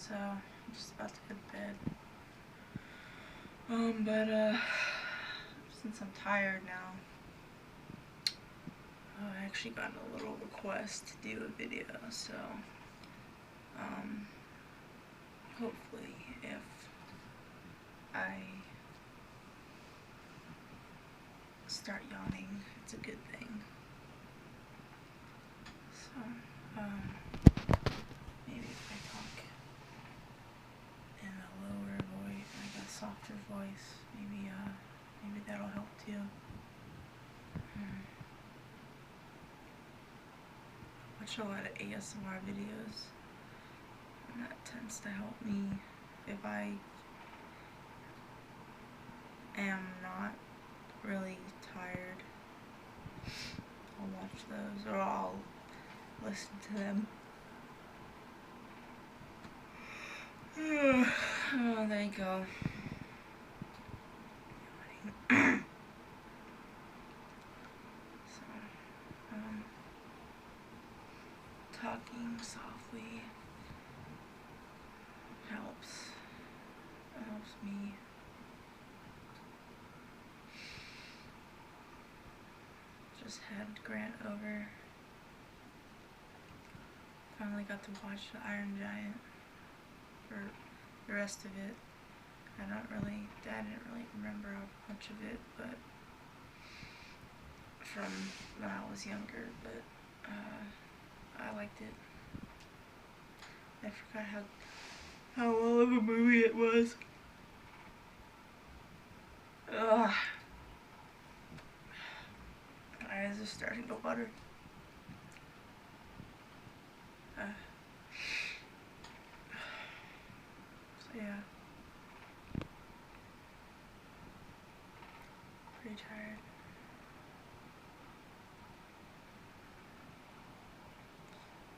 so I'm just about to go to bed. But since I'm tired now, I actually got a little request to do a video, so hopefully if I start yawning, it's a good thing. So, maybe if I talk in a lower voice, like a softer voice, maybe that'll help too. I watch a lot of ASMR videos, and that tends to help me if I am not really tired. I'll watch those, or I'll listen to them. Oh, there you go. So, talking softly helps. It helps me. Just had Grant over. Finally got to watch The Iron Giant for the rest of it. Dad didn't really remember much of it, but from when I was younger, but I liked it. I forgot how well of a movie it was. Ugh. My eyes are starting to water. So yeah. Pretty tired.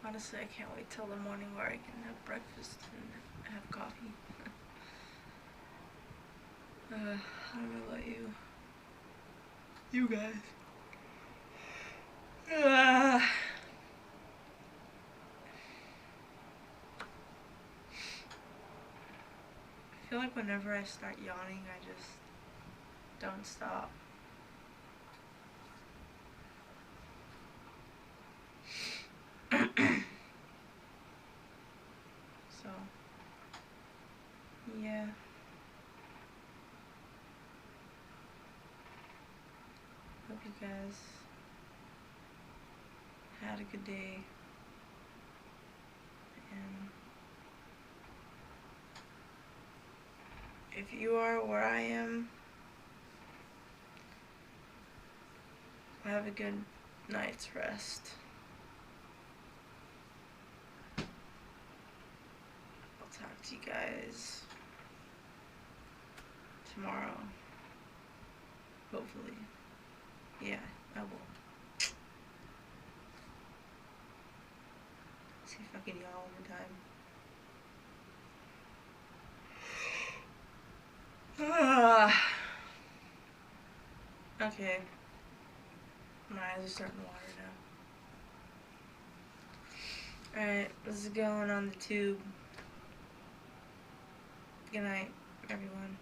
Honestly, I can't wait till the morning where I can have breakfast and have coffee. I don't know about you. You guys. I feel like whenever I start yawning, I just don't stop. So, yeah. Hope you guys had a good day. And if you are where I am, have a good night's rest. I'll talk to you guys tomorrow. Hopefully. Yeah, I will. See if I can yawn one time. Okay. My eyes are starting to water now. Alright, this is going on the tube. Good night, everyone.